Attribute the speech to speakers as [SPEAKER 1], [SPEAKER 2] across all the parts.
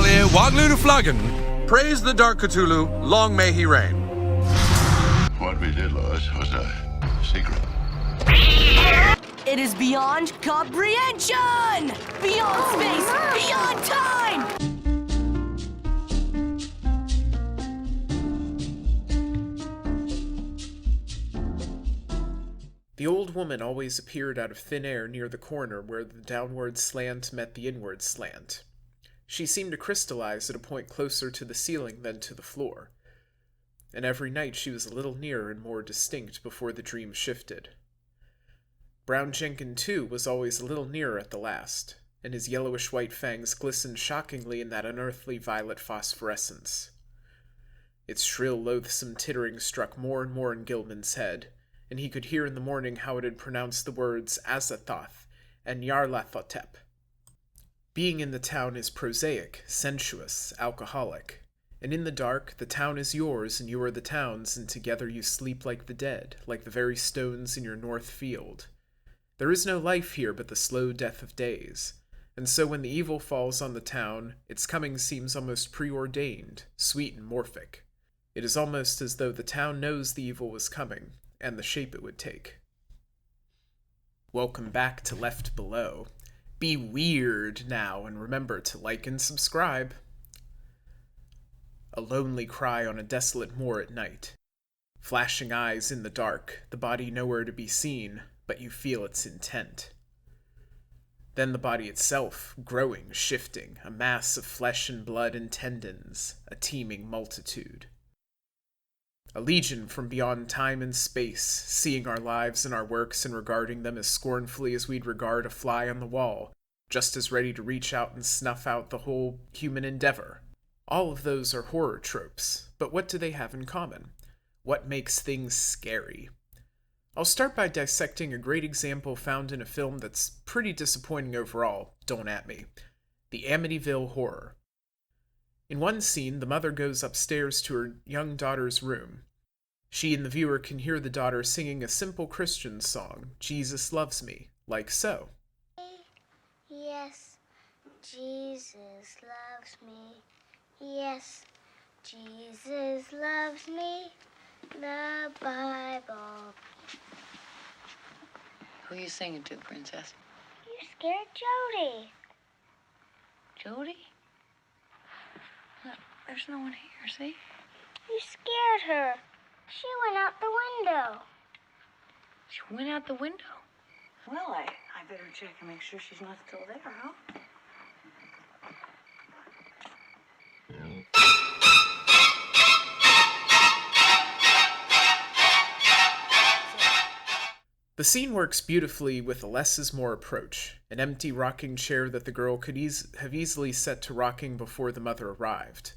[SPEAKER 1] Talia Waglu Flaggen. Praise the Dark Cthulhu, long may he reign.
[SPEAKER 2] What we did, Lois, was a secret.
[SPEAKER 3] It is beyond comprehension! Beyond space! Beyond time!
[SPEAKER 4] The old woman always appeared out of thin air near the corner where the downward slant met the inward slant. She seemed to crystallize at a point closer to the ceiling than to the floor, and every night she was a little nearer and more distinct before the dream shifted. Brown Jenkin, too, was always a little nearer at the last, and his yellowish-white fangs glistened shockingly in that unearthly violet phosphorescence. Its shrill, loathsome tittering struck more and more in Gilman's head, and he could hear in the morning how it had pronounced the words Azathoth and Nyarlathotep. Being in the town is prosaic, sensuous, alcoholic, and in the dark the town is yours and you are the town's, and together you sleep like the dead, like the very stones in your north field. There is no life here but the slow death of days, and so when the evil falls on the town, its coming seems almost preordained, sweet and morphic. It is almost as though the town knows the evil was coming, and the shape it would take. Welcome back to Left Below. Be weird now, and remember to like and subscribe. A lonely cry on a desolate moor at night. Flashing eyes in the dark, the body nowhere to be seen, but you feel its intent. Then the body itself, growing, shifting, a mass of flesh and blood and tendons, a teeming multitude. A legion from beyond time and space, seeing our lives and our works and regarding them as scornfully as we'd regard a fly on the wall, just as ready to reach out and snuff out the whole human endeavor. All of those are horror tropes, but what do they have in common? What makes things scary? I'll start by dissecting a great example found in a film that's pretty disappointing overall, don't at me. The Amityville Horror. In one scene, the mother goes upstairs to her young daughter's room. She and the viewer can hear the daughter singing a simple Christian song, Jesus Loves Me, like so.
[SPEAKER 5] Yes, Jesus loves me. Yes, Jesus loves me. The Bible.
[SPEAKER 6] Who are you singing to, Princess?
[SPEAKER 5] You scared Jody.
[SPEAKER 6] Jody? Look, there's no one here, see?
[SPEAKER 5] You scared her. She went out the window.
[SPEAKER 6] She went out the window.
[SPEAKER 7] Well, I better check and make sure she's not still there, huh?
[SPEAKER 4] The scene works beautifully with a less is more approach, an empty rocking chair that the girl could have easily set to rocking before the mother arrived.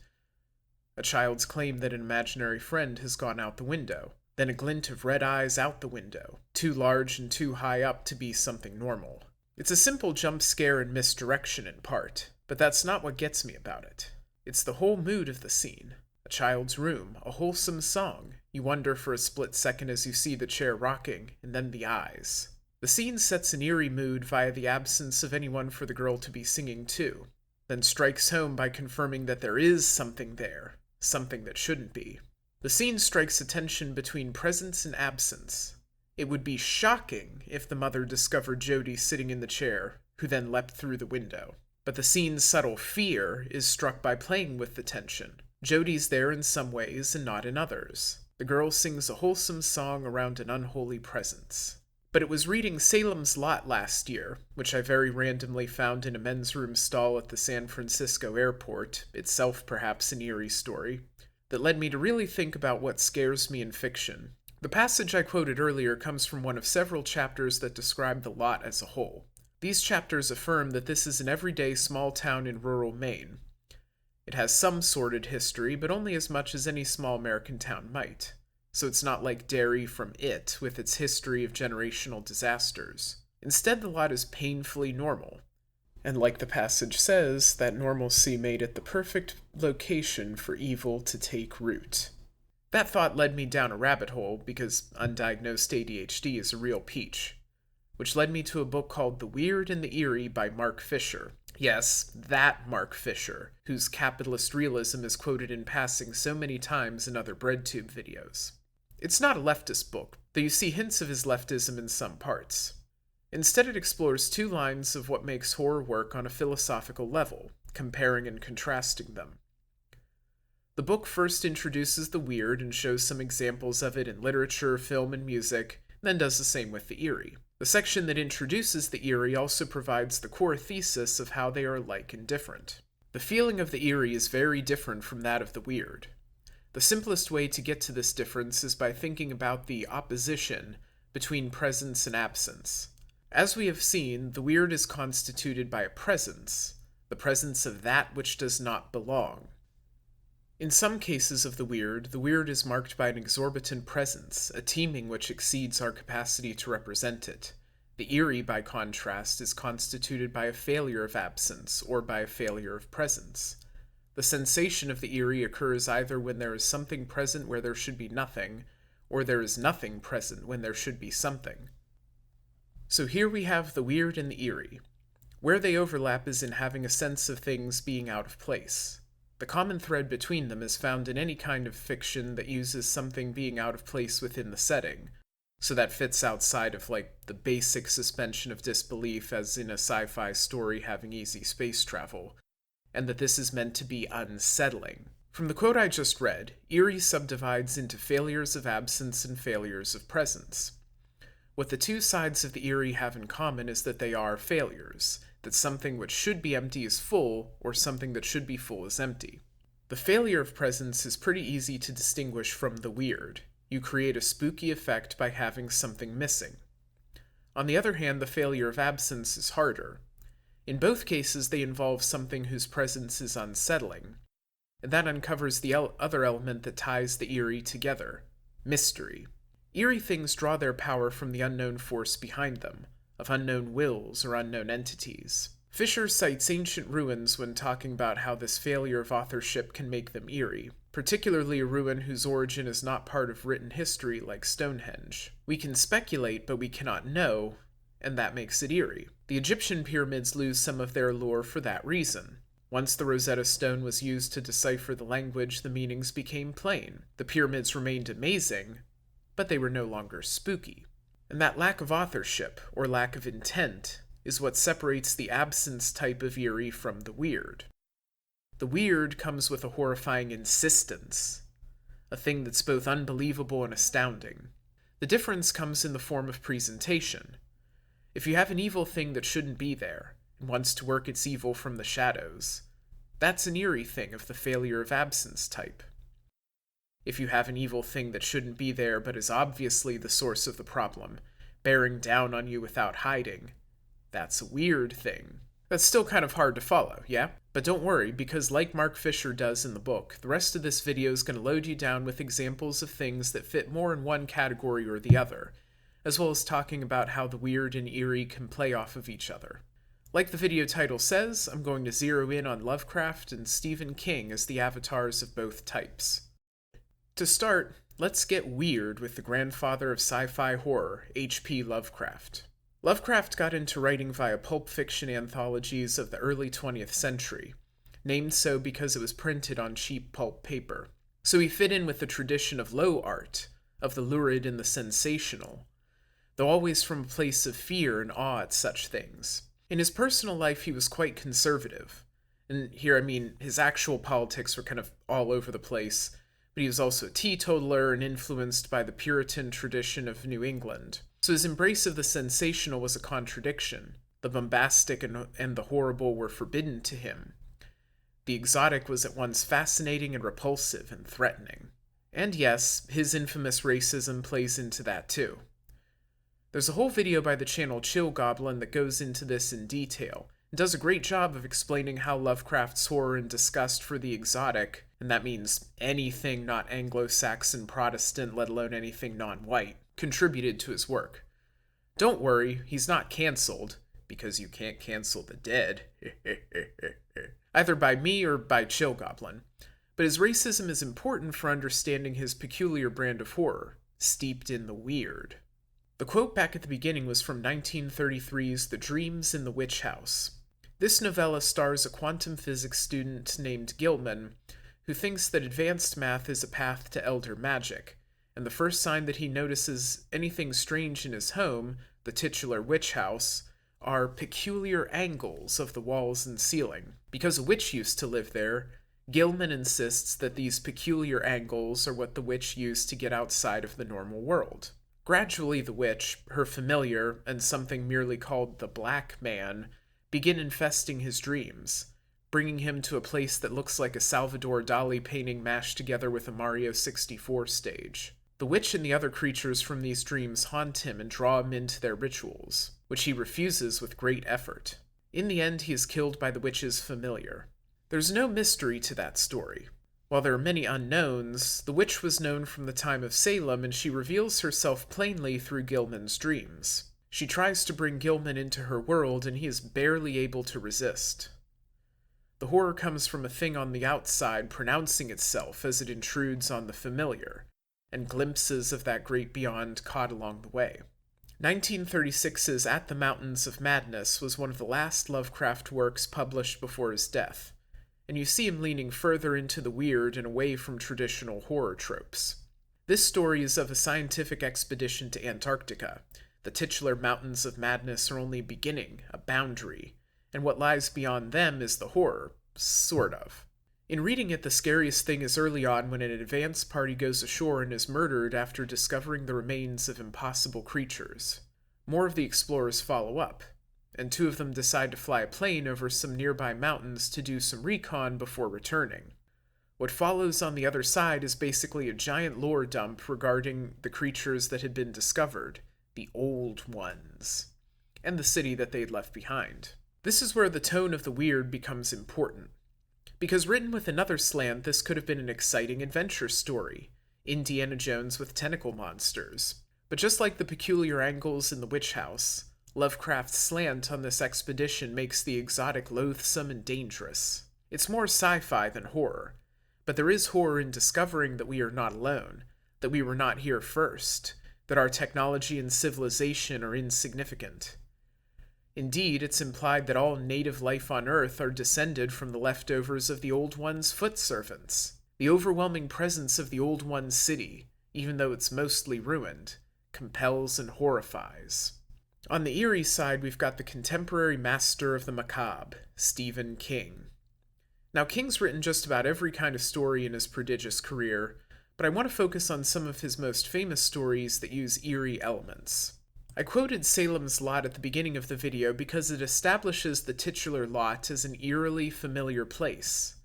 [SPEAKER 4] A child's claim that an imaginary friend has gone out the window, then a glint of red eyes out the window, too large and too high up to be something normal. It's a simple jump scare and misdirection in part, but that's not what gets me about it. It's the whole mood of the scene. A child's room, a wholesome song. You wonder for a split second as you see the chair rocking, and then the eyes. The scene sets an eerie mood via the absence of anyone for the girl to be singing to, then strikes home by confirming that there is something there, something that shouldn't be. The scene strikes a tension between presence and absence. It would be shocking if the mother discovered Jody sitting in the chair, who then leapt through the window. But the scene's subtle fear is struck by playing with the tension. Jody's there in some ways and not in others. The girl sings a wholesome song around an unholy presence. But it was reading Salem's Lot last year, which I very randomly found in a men's room stall at the San Francisco airport, itself perhaps an eerie story, that led me to really think about what scares me in fiction. The passage I quoted earlier comes from one of several chapters that describe the lot as a whole. These chapters affirm that this is an everyday small town in rural Maine. It has some sordid history, but only as much as any small American town might. So it's not like Derry from It, with its history of generational disasters. Instead, the lot is painfully normal. And like the passage says, that normalcy made it the perfect location for evil to take root. That thought led me down a rabbit hole, because undiagnosed ADHD is a real peach, which led me to a book called The Weird and The Eerie by Mark Fisher, Yes, that Mark Fisher, whose capitalist realism is quoted in passing so many times in other BreadTube videos. It's not a leftist book, though you see hints of his leftism in some parts. Instead, it explores two lines of what makes horror work on a philosophical level, comparing and contrasting them. The book first introduces the weird and shows some examples of it in literature, film, and music, and then does the same with the eerie. The section that introduces the eerie also provides the core thesis of how they are alike and different. The feeling of the eerie is very different from that of the weird. The simplest way to get to this difference is by thinking about the opposition between presence and absence. As we have seen, the weird is constituted by a presence, the presence of that which does not belong. In some cases of the weird is marked by an exorbitant presence, a teeming which exceeds our capacity to represent it. The eerie, by contrast, is constituted by a failure of absence, or by a failure of presence. The sensation of the eerie occurs either when there is something present where there should be nothing, or there is nothing present when there should be something. So here we have the weird and the eerie. Where they overlap is in having a sense of things being out of place. The common thread between them is found in any kind of fiction that uses something being out of place within the setting, so that fits outside of, the basic suspension of disbelief as in a sci-fi story having easy space travel, and that this is meant to be unsettling. From the quote I just read, eerie subdivides into failures of absence and failures of presence. What the two sides of the eerie have in common is that they are failures, that something which should be empty is full, or something that should be full is empty. The failure of presence is pretty easy to distinguish from the weird. You create a spooky effect by having something missing. On the other hand, the failure of absence is harder. In both cases, they involve something whose presence is unsettling, and that uncovers the other element that ties the eerie together: mystery. Eerie things draw their power from the unknown force behind them, of unknown wills or unknown entities. Fisher cites ancient ruins when talking about how this failure of authorship can make them eerie, particularly a ruin whose origin is not part of written history like Stonehenge. We can speculate, but we cannot know, and that makes it eerie. The Egyptian pyramids lose some of their allure for that reason. Once the Rosetta Stone was used to decipher the language, the meanings became plain. The pyramids remained amazing, but they were no longer spooky. And that lack of authorship, or lack of intent, is what separates the absence type of eerie from the weird. The weird comes with a horrifying insistence, a thing that's both unbelievable and astounding. The difference comes in the form of presentation. If you have an evil thing that shouldn't be there, and wants to work its evil from the shadows, that's an eerie thing of the failure of absence type. If you have an evil thing that shouldn't be there but is obviously the source of the problem, bearing down on you without hiding, that's a weird thing. That's still kind of hard to follow, yeah? But don't worry, because like Mark Fisher does in the book, the rest of this video is going to load you down with examples of things that fit more in one category or the other, as well as talking about how the weird and eerie can play off of each other. Like the video title says, I'm going to zero in on Lovecraft and Stephen King as the avatars of both types. To start, let's get weird with the grandfather of sci-fi horror, H.P. Lovecraft. Lovecraft got into writing via pulp fiction anthologies of the early 20th century, named so because it was printed on cheap pulp paper. So he fit in with the tradition of low art, of the lurid and the sensational, though always from a place of fear and awe at such things. In his personal life, he was quite conservative, and here I mean his actual politics were kind of all over the place, but he was also a teetotaler and influenced by the Puritan tradition of New England. So his embrace of the sensational was a contradiction. The bombastic and the horrible were forbidden to him. The exotic was at once fascinating and repulsive and threatening. And yes, his infamous racism plays into that too. There's a whole video by the channel Chill Goblin that goes into this in detail, and does a great job of explaining how Lovecraft's horror and disgust for the exotic, and that means anything not Anglo-Saxon Protestant, let alone anything non-white, contributed to his work. Don't worry, he's not cancelled, because you can't cancel the dead, either by me or by Chill Goblin, but his racism is important for understanding his peculiar brand of horror, steeped in the weird. The quote back at the beginning was from 1933's The Dreams in the Witch House. This novella stars a quantum physics student named Gilman, who thinks that advanced math is a path to elder magic, and the first sign that he notices anything strange in his home, the titular witch house, are peculiar angles of the walls and ceiling. Because a witch used to live there, Gilman insists that these peculiar angles are what the witch used to get outside of the normal world. Gradually the witch, her familiar, and something merely called the Black Man, begin infesting his dreams, bringing him to a place that looks like a Salvador Dali painting mashed together with a Mario 64 stage. The witch and the other creatures from these dreams haunt him and draw him into their rituals, which he refuses with great effort. In the end, he is killed by the witch's familiar. There's no mystery to that story. While there are many unknowns, the witch was known from the time of Salem, and she reveals herself plainly through Gilman's dreams. She tries to bring Gilman into her world, and he is barely able to resist. The horror comes from a thing on the outside pronouncing itself as it intrudes on the familiar, and glimpses of that great beyond caught along the way. 1936's At the Mountains of Madness was one of the last Lovecraft works published before his death, and you see him leaning further into the weird and away from traditional horror tropes. This story is of a scientific expedition to Antarctica. The titular Mountains of Madness are only a beginning, a boundary, and what lies beyond them is the horror, sort of. In reading it, the scariest thing is early on when an advance party goes ashore and is murdered after discovering the remains of impossible creatures. More of the explorers follow up, and two of them decide to fly a plane over some nearby mountains to do some recon before returning. What follows on the other side is basically a giant lore dump regarding the creatures that had been discovered, the Old Ones, and the city that they'd left behind. This is where the tone of the weird becomes important. Because written with another slant, this could have been an exciting adventure story, Indiana Jones with tentacle monsters. But just like the peculiar angles in the witch house, Lovecraft's slant on this expedition makes the exotic loathsome and dangerous. It's more sci-fi than horror, but there is horror in discovering that we are not alone, that we were not here first, that our technology and civilization are insignificant. Indeed, it's implied that all native life on Earth are descended from the leftovers of the Old One's foot servants. The overwhelming presence of the Old One's city, even though it's mostly ruined, compels and horrifies. On the eerie side, we've got the contemporary master of the macabre, Stephen King. Now, King's written just about every kind of story in his prodigious career, but I want to focus on some of his most famous stories that use eerie elements. I quoted Salem's Lot at the beginning of the video because it establishes the titular lot as an eerily familiar place.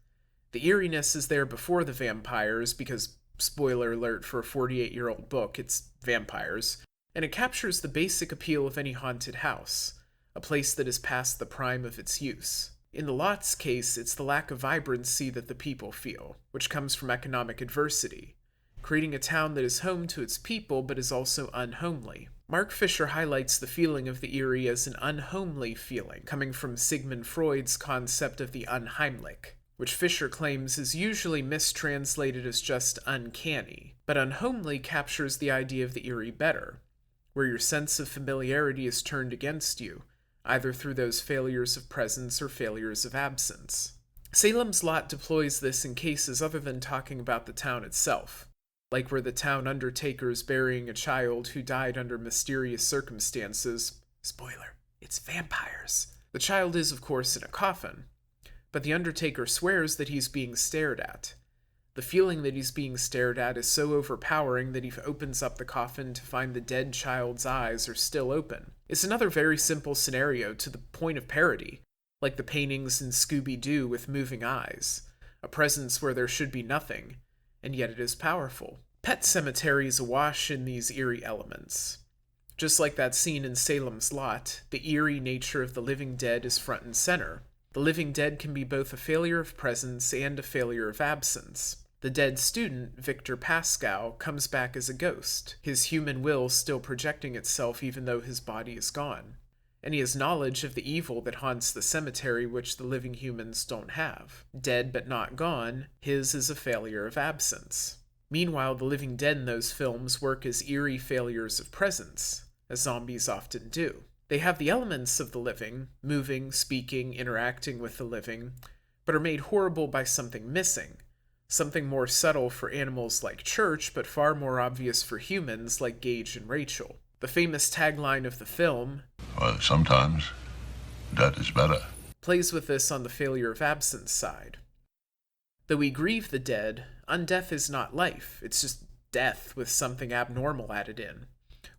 [SPEAKER 4] The eeriness is there before the vampires because, spoiler alert for a 48-year-old book, it's vampires, and it captures the basic appeal of any haunted house, a place that is past the prime of its use. In the Lot's case, it's the lack of vibrancy that the people feel, which comes from economic adversity, creating a town that is home to its people but is also unhomely. Mark Fisher highlights the feeling of the eerie as an unhomely feeling, coming from Sigmund Freud's concept of the unheimlich, which Fisher claims is usually mistranslated as just uncanny, but unhomely captures the idea of the eerie better, where your sense of familiarity is turned against you, either through those failures of presence or failures of absence. Salem's Lot deploys this in cases other than talking about the town itself, like where the town undertaker is burying a child who died under mysterious circumstances. Spoiler, it's vampires. The child is, of course, in a coffin, but the undertaker swears that he's being stared at. The feeling that he's being stared at is so overpowering that he opens up the coffin to find the dead child's eyes are still open. It's another very simple scenario to the point of parody, like the paintings in Scooby-Doo with moving eyes, a presence where there should be nothing, and yet it is powerful. Pet Sematary is awash in these eerie elements. Just like that scene in Salem's Lot, the eerie nature of the living dead is front and center. The living dead can be both a failure of presence and a failure of absence. The dead student, Victor Pascal, comes back as a ghost, his human will still projecting itself even though his body is gone. And he has knowledge of the evil that haunts the cemetery which the living humans don't have. Dead but not gone, his is a failure of absence. Meanwhile, the living dead in those films work as eerie failures of presence, as zombies often do. They have the elements of the living, moving, speaking, interacting with the living, but are made horrible by something missing, something more subtle for animals like Church, but far more obvious for humans like Gage and Rachel. The famous tagline of the film,
[SPEAKER 2] Well, sometimes that is better.
[SPEAKER 4] plays with this on the failure of absence side. Though we grieve the dead, undeath is not life, it's just death with something abnormal added in,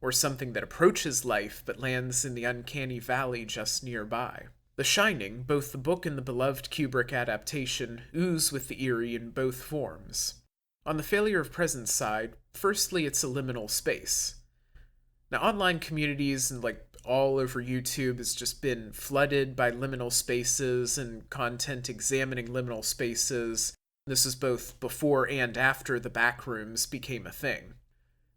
[SPEAKER 4] or something that approaches life but lands in the uncanny valley just nearby. The Shining, both the book and the beloved Kubrick adaptation, ooze with the eerie in both forms. On the failure of presence side, firstly it's a liminal space. Now online communities and all over YouTube has just been flooded by liminal spaces and content examining liminal spaces. This is both before and after the backrooms became a thing.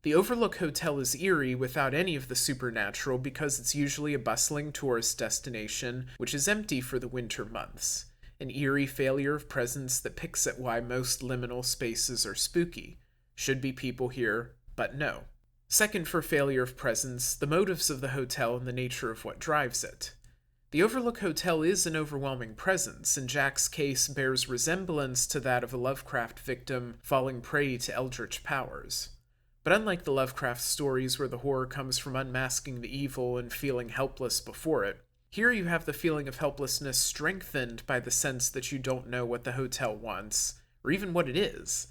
[SPEAKER 4] The Overlook Hotel is eerie without any of the supernatural because it's usually a bustling tourist destination which is empty for the winter months. An eerie failure of presence that picks at why most liminal spaces are spooky. Should be people here, but no. Second for failure of presence, the motives of the hotel and the nature of what drives it. The Overlook Hotel is an overwhelming presence, and Jack's case bears resemblance to that of a Lovecraft victim falling prey to eldritch powers. But unlike the Lovecraft stories where the horror comes from unmasking the evil and feeling helpless before it, here you have the feeling of helplessness strengthened by the sense that you don't know what the hotel wants, or even what it is,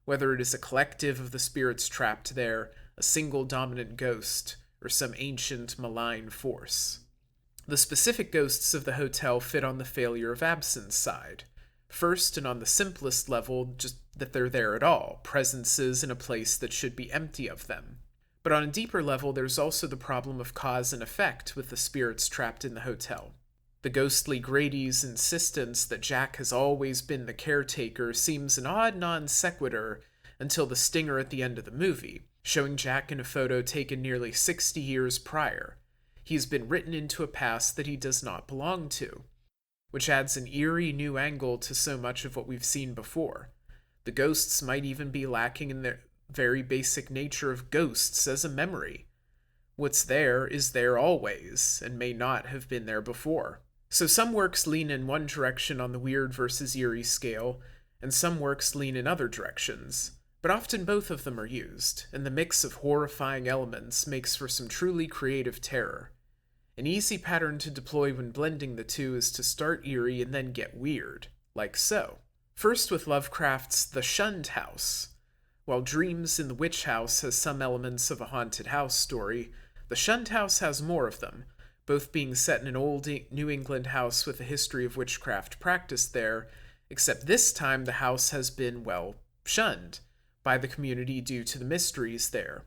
[SPEAKER 4] whether it is a collective of the spirits trapped there, a single dominant ghost, or some ancient malign force. The specific ghosts of the hotel fit on the failure of absence side. First, and on the simplest level, just that they're there at all, presences in a place that should be empty of them. But on a deeper level, there's also the problem of cause and effect with the spirits trapped in the hotel. The ghostly Grady's insistence that Jack has always been the caretaker seems an odd non sequitur until the stinger at the end of the movie, showing Jack in a photo taken nearly 60 years prior. He's been written into a past that he does not belong to, which adds an eerie new angle to so much of what we've seen before. The ghosts might even be lacking in their very basic nature of ghosts as a memory. What's there is there always, and may not have been there before. So some works lean in one direction on the weird versus eerie scale, and some works lean in other directions. But often both of them are used, and the mix of horrifying elements makes for some truly creative terror. An easy pattern to deploy when blending the two is to start eerie and then get weird, like so. First with Lovecraft's The Shunned House. While Dreams in the Witch House has some elements of a haunted house story, The Shunned House has more of them, both being set in an old New England house with a history of witchcraft practiced there, except this time the house has been, shunned by the community due to the mysteries there.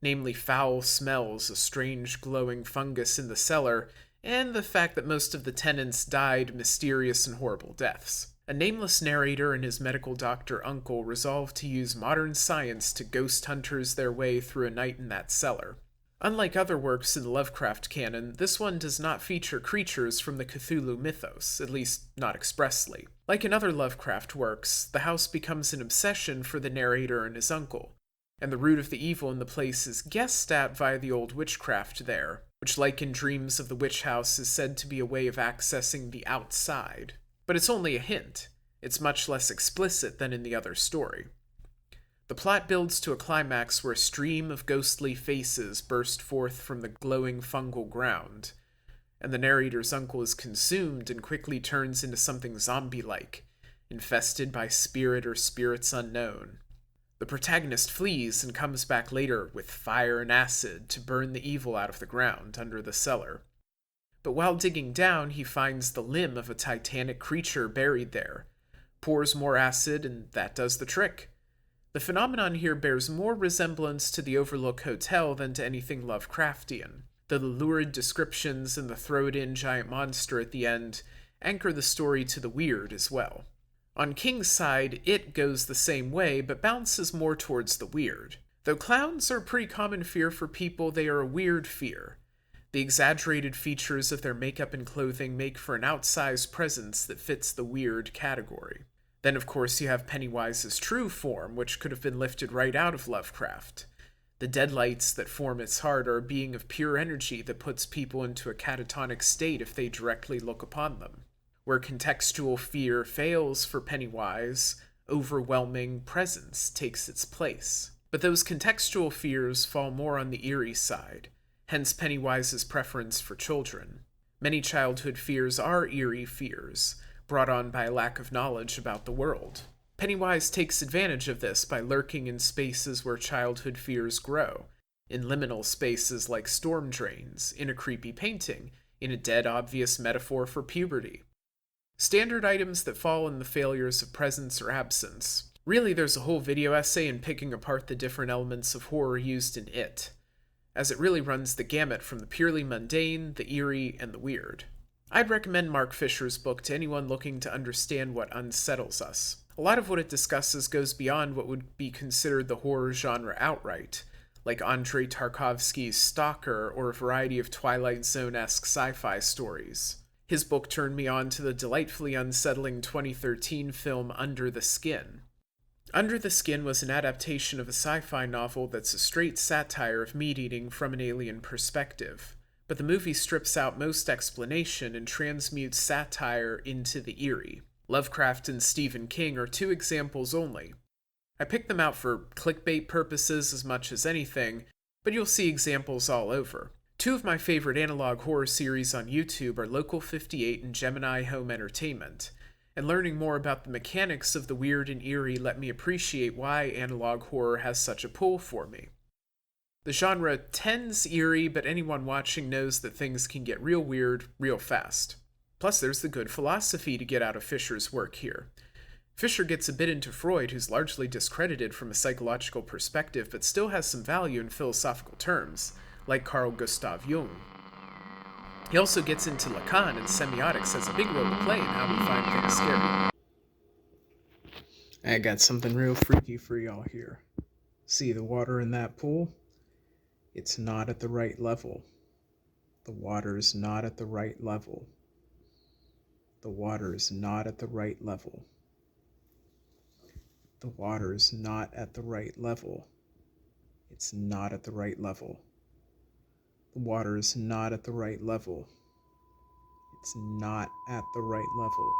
[SPEAKER 4] Namely foul smells, a strange glowing fungus in the cellar, and the fact that most of the tenants died mysterious and horrible deaths. A nameless narrator and his medical doctor uncle resolve to use modern science to ghost hunters their way through a night in that cellar. Unlike other works in the Lovecraft canon, this one does not feature creatures from the Cthulhu mythos, at least not expressly. Like in other Lovecraft works, the house becomes an obsession for the narrator and his uncle, and the root of the evil in the place is guessed at via the old witchcraft there, which like in Dreams of the Witch House is said to be a way of accessing the outside. But it's only a hint. It's much less explicit than in the other story. The plot builds to a climax where a stream of ghostly faces burst forth from the glowing fungal ground, and the narrator's uncle is consumed and quickly turns into something zombie-like, infested by spirit or spirits unknown. The protagonist flees and comes back later with fire and acid to burn the evil out of the ground under the cellar. But while digging down, he finds the limb of a titanic creature buried there, pours more acid, and that does the trick. The phenomenon here bears more resemblance to the Overlook Hotel than to anything Lovecraftian. The lurid descriptions and the throw-it-in giant monster at the end anchor the story to the weird as well. On King's side, it goes the same way, but bounces more towards the weird. Though clowns are a pretty common fear for people, they are a weird fear. The exaggerated features of their makeup and clothing make for an outsized presence that fits the weird category. Then, of course, you have Pennywise's true form, which could have been lifted right out of Lovecraft. The deadlights that form its heart are a being of pure energy that puts people into a catatonic state if they directly look upon them. Where contextual fear fails for Pennywise, overwhelming presence takes its place. But those contextual fears fall more on the eerie side, hence Pennywise's preference for children. Many childhood fears are eerie fears, brought on by a lack of knowledge about the world. Pennywise takes advantage of this by lurking in spaces where childhood fears grow, in liminal spaces like storm drains, in a creepy painting, in a dead obvious metaphor for puberty. Standard items that fall in the failures of presence or absence. Really, there's a whole video essay in picking apart the different elements of horror used in it, as it really runs the gamut from the purely mundane, the eerie, and the weird. I'd recommend Mark Fisher's book to anyone looking to understand what unsettles us. A lot of what it discusses goes beyond what would be considered the horror genre outright, like Andrei Tarkovsky's Stalker or a variety of Twilight Zone-esque sci-fi stories. His book turned me on to the delightfully unsettling 2013 film Under the Skin. Under the Skin was an adaptation of a sci-fi novel that's a straight satire of meat-eating from an alien perspective, but the movie strips out most explanation and transmutes satire into the eerie. Lovecraft and Stephen King are two examples only. I picked them out for clickbait purposes as much as anything, but you'll see examples all over. Two of my favorite analog horror series on YouTube are Local 58 and Gemini Home Entertainment, and learning more about the mechanics of the weird and eerie let me appreciate why analog horror has such a pull for me. The genre tends eerie, but anyone watching knows that things can get real weird real fast. Plus, there's the good philosophy to get out of Fisher's work here. Fisher gets a bit into Freud, who's largely discredited from a psychological perspective, but still has some value in philosophical terms, like Carl Gustav Jung. He also gets into Lacan, and semiotics has a big role to play in how we find things scary. I got something real freaky for y'all here. See the water in that pool? It's not at the right level. The water is not at the right level. The water is not at the right level. The water is not at the right level. It's not at the right level. The water is not at the right level. It's not at the right level.